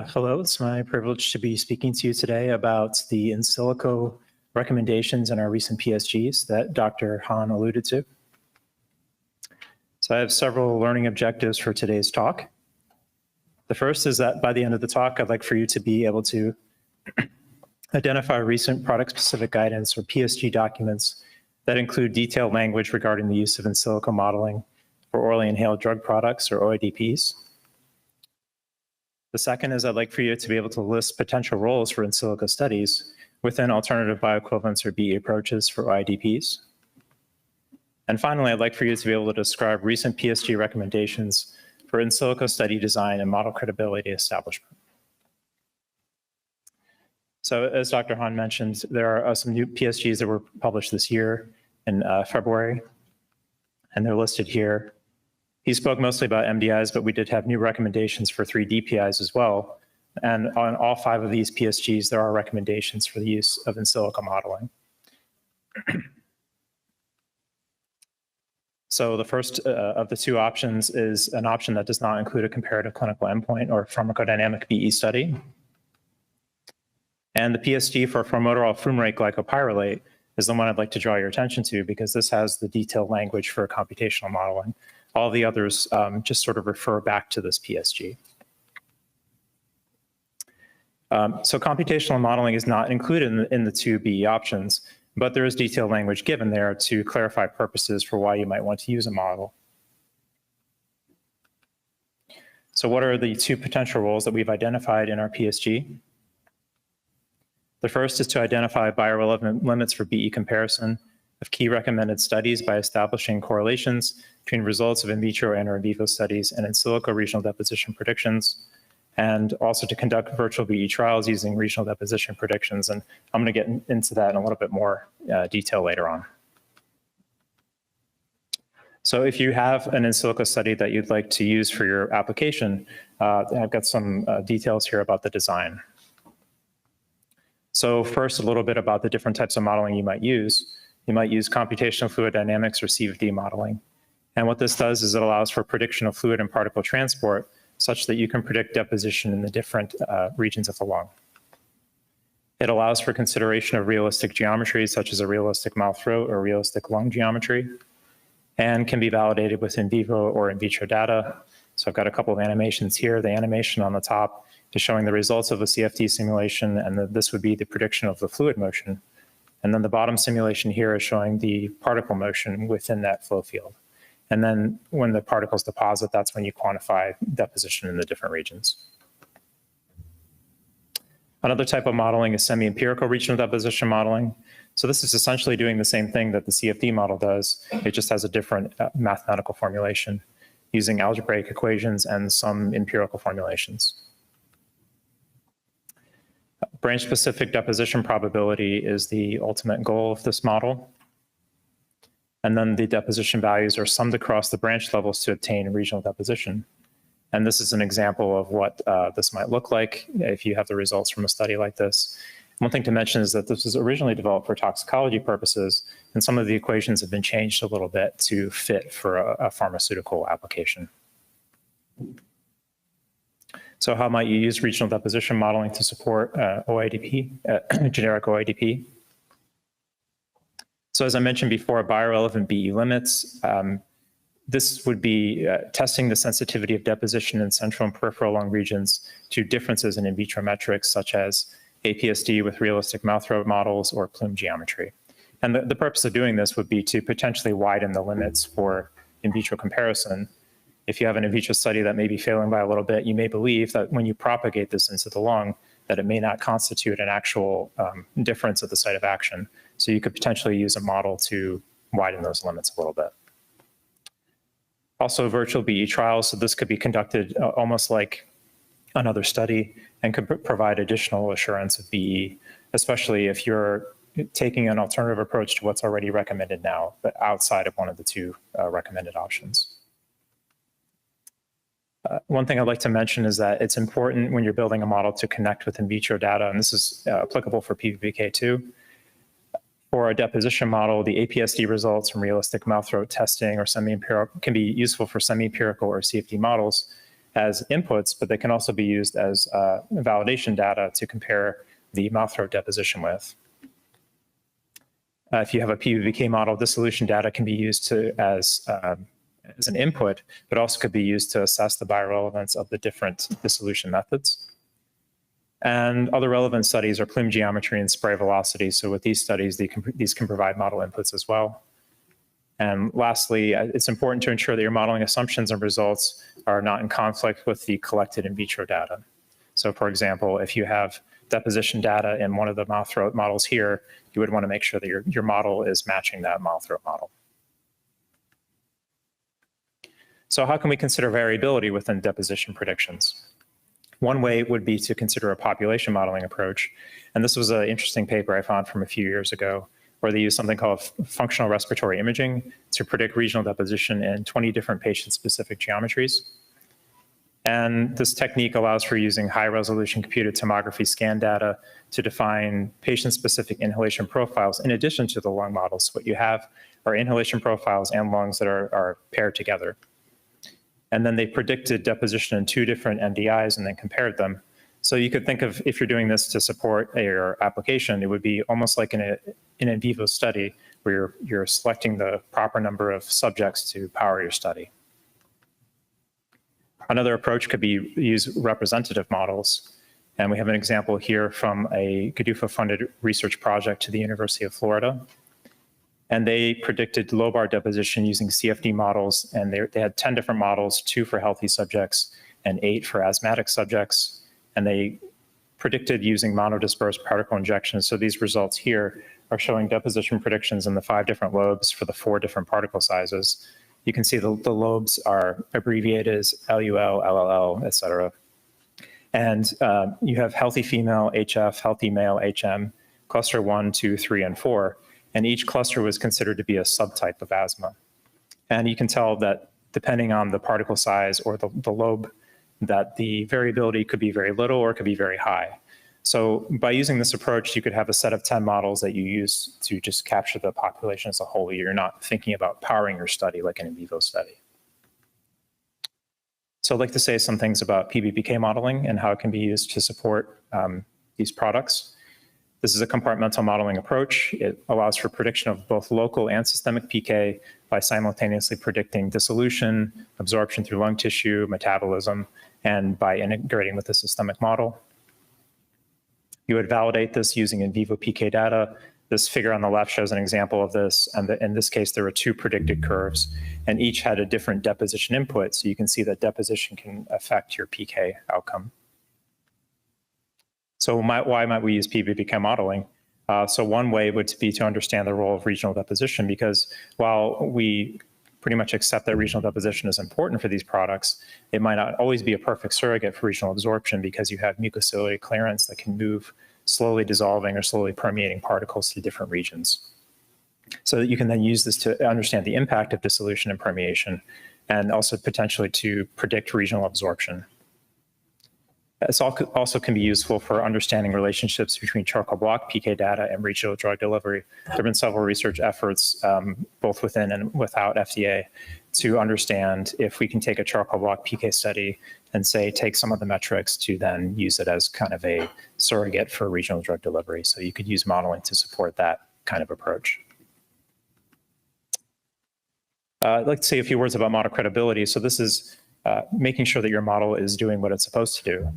Hello, it's my privilege to be speaking to you today about the in silico recommendations in our recent PSGs that Dr. Han alluded to. So I have several learning objectives for today's talk. The first is that by the end of the talk, I'd like for you to be able to identify recent product-specific guidance or PSG documents that include detailed language regarding the use of in silico modeling for orally inhaled drug products or OIDPs. The second is I'd like for you to be able to list potential roles for in silico studies within alternative bioequivalence or BE approaches for OIDPs. And finally, I'd like for you to be able to describe recent PSG recommendations for in silico study design and model credibility establishment. So as Dr. Han mentioned, there are some new PSGs that were published this year in February, and they're listed here. He spoke mostly about MDIs, but we did have new recommendations for 3 DPIs as well. And on all 5 of these PSGs, there are recommendations for the use of in silico modeling. So the first of the 2 options is an option that does not include a comparative clinical endpoint or pharmacodynamic BE study. And the PSG for formoterol fumarate glycopyrrolate is the one I'd like to draw your attention to because this has the detailed language for computational modeling. All the others just sort of refer back to this PSG. So computational modeling is not included in the 2 BE options, but there is detailed language given there to clarify purposes for why you might want to use a model. So what are the 2 potential roles that we've identified in our PSG? The first is to identify biorelevant limits for BE comparison of key recommended studies by establishing correlations between results of in vitro and or in vivo studies and in silico regional deposition predictions, and also to conduct virtual BE trials using regional deposition predictions. And I'm going to get into that in a little bit more detail later on. So if you have an in silico study that you'd like to use for your application, I've got some details here about the design. So first, a little bit about the different types of modeling you might use. You might use computational fluid dynamics or CFD modeling. And what this does is it allows for prediction of fluid and particle transport such that you can predict deposition in the different regions of the lung. It allows for consideration of realistic geometries such as a realistic mouth-throat or realistic lung geometry, and can be validated with in vivo or in vitro data. So I've got a couple of animations here. The animation on the top is showing the results of a CFD simulation, and this would be the prediction of the fluid motion. And then the bottom simulation here is showing the particle motion within that flow field. And then when the particles deposit, that's when you quantify deposition in the different regions. Another type of modeling is semi-empirical regional deposition modeling. So this is essentially doing the same thing that the CFD model does. It just has a different mathematical formulation using algebraic equations and some empirical formulations. Branch-specific deposition probability is the ultimate goal of this model. And then the deposition values are summed across the branch levels to obtain regional deposition. And this is an example of what this might look like if you have the results from a study like this. One thing to mention is that this was originally developed for toxicology purposes, and some of the equations have been changed a little bit to fit for a pharmaceutical application. So how might you use regional deposition modeling to support OIDP, generic OIDP? So as I mentioned before, biorelevant BE limits. This would be testing the sensitivity of deposition in central and peripheral lung regions to differences in vitro metrics such as APSD with realistic mouth-throat models or plume geometry. And the purpose of doing this would be to potentially widen the limits for in vitro comparison. If you have an in vitro study that may be failing by a little bit, you may believe that when you propagate this into the lung, that it may not constitute an actual difference at the site of action. So you could potentially use a model to widen those limits a little bit. Also, virtual BE trials. So this could be conducted almost like another study and could provide additional assurance of BE, especially if you're taking an alternative approach to what's already recommended now, but outside of one of the 2 recommended options. One thing I'd like to mention is that it's important when you're building a model to connect with in vitro data, and this is applicable for PBPK too. For a deposition model, the APSD results from realistic mouth-throat testing or semi-empirical can be useful for semi-empirical or CFD models. as inputs, but they can also be used as validation data to compare the mouth throat deposition with. If you have a PBPK model, dissolution data can be used as an input, but also could be used to assess the bioequivalence of the different dissolution methods. And other relevant studies are plume geometry and spray velocity. So with these studies, these can provide model inputs as well. And lastly, it's important to ensure that your modeling assumptions and results are not in conflict with the collected in vitro data. So for example, if you have deposition data in one of the mouth throat models here, you would want to make sure that your model is matching that mouth throat model. So how can we consider variability within deposition predictions? One way would be to consider a population modeling approach. And this was an interesting paper I found from a few years ago, where they used something called functional respiratory imaging to predict regional deposition in 20 different patient-specific geometries. And this technique allows for using high-resolution computed tomography scan data to define patient-specific inhalation profiles in addition to the lung models. So what you have are inhalation profiles and lungs that are paired together. And then they predicted deposition in 2 different MDIs and then compared them. So you could think of, if you're doing this to support your application, it would be almost like an in vivo study where you're selecting the proper number of subjects to power your study. Another approach could be use representative models. And we have an example here from a GDUFA-funded research project to the University of Florida. And they predicted lobar deposition using CFD models. And they had 10 different models, 2 for healthy subjects and 8 for asthmatic subjects. And they predicted using monodispersed particle injections. So these results here are showing deposition predictions in the 5 different lobes for the 4 different particle sizes. You can see the lobes are abbreviated as LUL, LLL, et cetera. And you have healthy female, HF, healthy male, HM, cluster 1, 2, 3, and 4. And each cluster was considered to be a subtype of asthma. And you can tell that depending on the particle size or the lobe, that the variability could be very little or it could be very high. So by using this approach, you could have a set of 10 models that you use to just capture the population as a whole. You're not thinking about powering your study like an in vivo study. So I'd like to say some things about PBPK modeling and how it can be used to support these products. This is a compartmental modeling approach. It allows for prediction of both local and systemic PK by simultaneously predicting dissolution, absorption through lung tissue, metabolism, and by integrating with the systemic model. You would validate this using in vivo PK data. This figure on the left shows an example of this. And in this case, there were 2 predicted curves, and each had a different deposition input. So you can see that deposition can affect your PK outcome. So why might we use PBPK modeling? So one way would be to understand the role of regional deposition, because while we pretty much accept that regional deposition is important for these products, it might not always be a perfect surrogate for regional absorption because you have mucociliary clearance that can move slowly dissolving or slowly permeating particles to different regions. So that you can then use this to understand the impact of dissolution and permeation, and also potentially to predict regional absorption. This also can be useful for understanding relationships between charcoal block PK data and regional drug delivery. There have been several research efforts, both within and without FDA, to understand if we can take a charcoal block PK study and say, take some of the metrics to then use it as kind of a surrogate for regional drug delivery. So you could use modeling to support that kind of approach. I'd like to say a few words about model credibility. So this is making sure that your model is doing what it's supposed to do.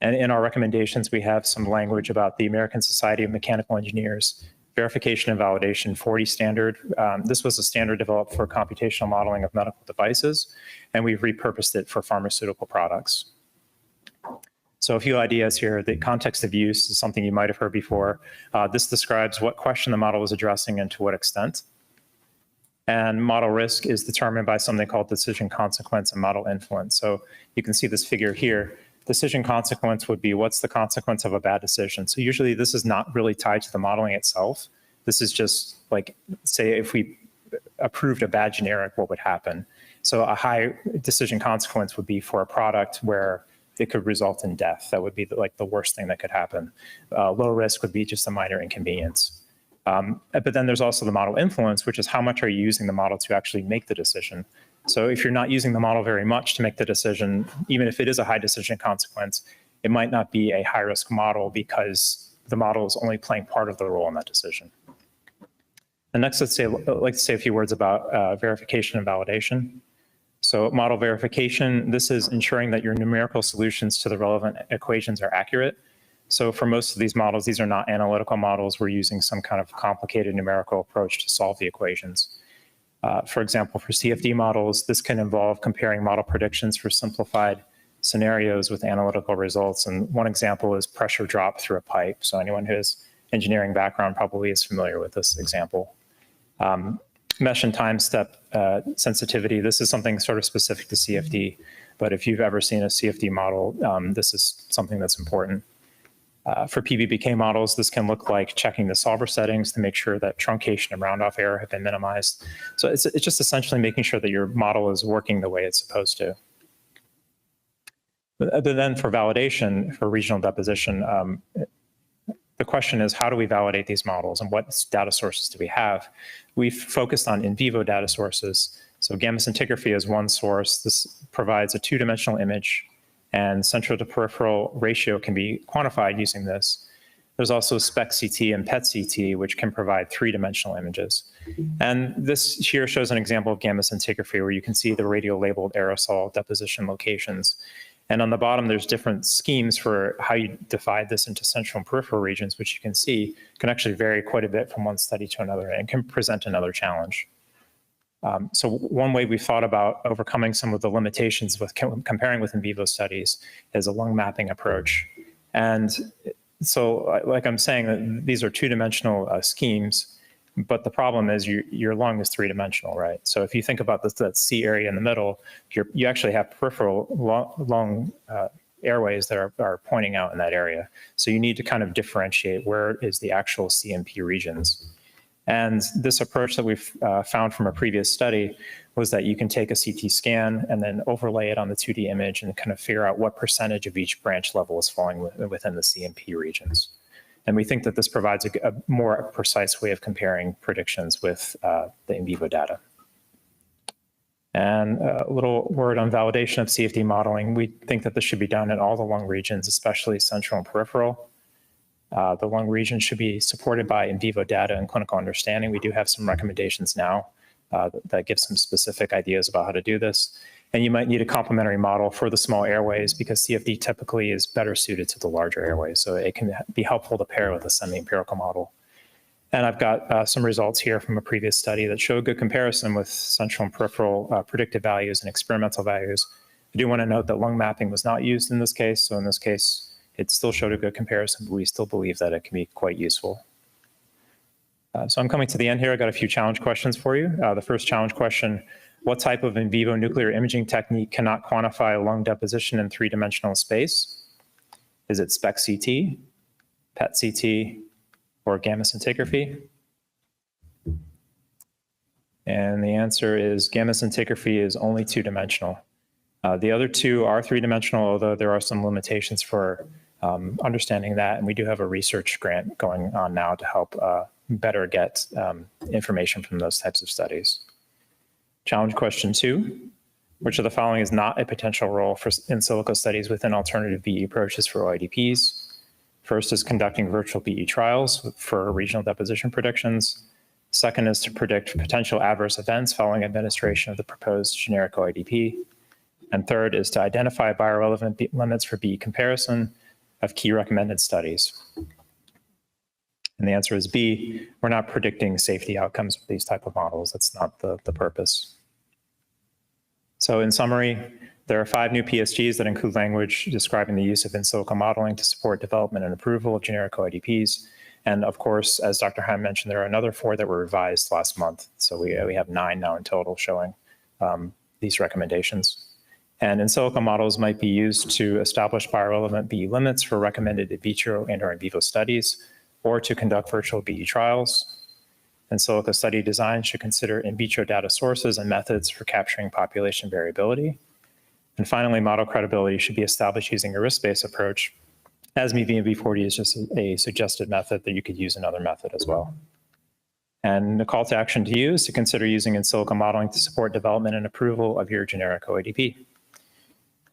And in our recommendations, we have some language about the American Society of Mechanical Engineers Verification and Validation 40 standard. This was a standard developed for computational modeling of medical devices, and we've repurposed it for pharmaceutical products. So a few ideas here. The context of use is something you might have heard before. This describes what question the model is addressing and to what extent. And model risk is determined by something called decision consequence and model influence. So you can see this figure here. Decision consequence would be what's the consequence of a bad decision. So usually this is not really tied to the modeling itself. This is just like, say if we approved a bad generic, what would happen? So a high decision consequence would be for a product where it could result in death. That would be like the worst thing that could happen. Low risk would be just a minor inconvenience. But then there's also the model influence, which is how much are you using the model to actually make the decision. So if you're not using the model very much to make the decision, even if it is a high decision consequence, it might not be a high-risk model because the model is only playing part of the role in that decision. And next, I'd like to say a few words about verification and validation. So model verification, this is ensuring that your numerical solutions to the relevant equations are accurate. So for most of these models, these are not analytical models. We're using some kind of complicated numerical approach to solve the equations. For example, for CFD models, this can involve comparing model predictions for simplified scenarios with analytical results. And one example is pressure drop through a pipe. So anyone who has engineering background probably is familiar with this example. Mesh and time step sensitivity, this is something sort of specific to CFD, but if you've ever seen a CFD model, this is something that's important. For PBPK models, this can look like checking the solver settings to make sure that truncation and round-off error have been minimized. So it's just essentially making sure that your model is working the way it's supposed to. But then for validation, for regional deposition, the question is, how do we validate these models and what data sources do we have? We've focused on in vivo data sources. So gamma scintigraphy is one source. This provides a two-dimensional image, and central to peripheral ratio can be quantified using this. There's also SPECT-CT and PET-CT, which can provide three-dimensional images. And this here shows an example of gamma scintigraphy where you can see the radio-labeled aerosol deposition locations. And on the bottom, there's different schemes for how you divide this into central and peripheral regions, which you can see can actually vary quite a bit from one study to another and can present another challenge. So one way we've thought about overcoming some of the limitations with comparing with in vivo studies is a lung mapping approach. And so like I'm saying, these are two-dimensional schemes, but the problem is your lung is three-dimensional, right? So if you think about that C area in the middle, you actually have peripheral lung airways that are pointing out in that area. So you need to kind of differentiate where is the actual CMP regions. And this approach that we've found from a previous study was that you can take a CT scan and then overlay it on the 2D image and kind of figure out what percentage of each branch level is falling within the CMP regions. And we think that this provides a more precise way of comparing predictions with the in vivo data. And a little word on validation of CFD modeling. We think that this should be done in all the lung regions, especially central and peripheral. The lung region should be supported by in vivo data and clinical understanding. We do have some recommendations now that give some specific ideas about how to do this. And you might need a complementary model for the small airways because CFD typically is better suited to the larger airways. So it can be helpful to pair with a semi-empirical model. And I've got some results here from a previous study that show a good comparison with central and peripheral predictive values and experimental values. I do want to note that lung mapping was not used in this case. So in this case, it still showed a good comparison, but we still believe that it can be quite useful. So I'm coming to the end here. I got a few challenge questions for you. The first challenge question, what type of in vivo nuclear imaging technique cannot quantify lung deposition in three-dimensional space? Is it SPECT-CT, PET-CT, or gamma scintigraphy? And the answer is gamma scintigraphy is only two-dimensional. The other two are three-dimensional, although there are some limitations for understanding that, and we do have a research grant going on now to help better get information from those types of studies. Challenge question 2, which of the following is not a potential role for in silico studies within alternative BE approaches for OIDPs? First is conducting virtual BE trials for regional deposition predictions. Second is to predict potential adverse events following administration of the proposed generic OIDP. And third is to identify biorelevant limits for BE comparison of key recommended studies. And the answer is B, we're not predicting safety outcomes with these type of models. That's not the purpose. So in summary, there are 5 new PSGs that include language describing the use of in silico modeling to support development and approval of generic OIDPs. And of course, as Dr. Heim mentioned, there are another 4 that were revised last month. So we have 9 now in total showing these recommendations. And in silico models might be used to establish biorelevant BE limits for recommended in vitro and/or in vivo studies, or to conduct virtual BE trials. In silico study design should consider in vitro data sources and methods for capturing population variability. And finally, model credibility should be established using a risk-based approach, as MEV and V40 is just a suggested method that you could use another method as well. And the call to action to you is to consider using in silico modeling to support development and approval of your generic OIDP.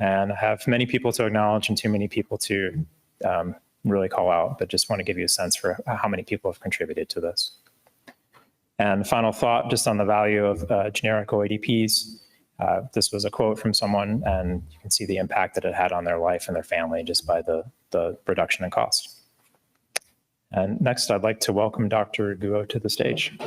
And I have many people to acknowledge and too many people to really call out, but just want to give you a sense for how many people have contributed to this. And final thought, just on the value of generic OIDPs. This was a quote from someone, and you can see the impact that it had on their life and their family just by the reduction in cost. And next, I'd like to welcome Dr. Guo to the stage.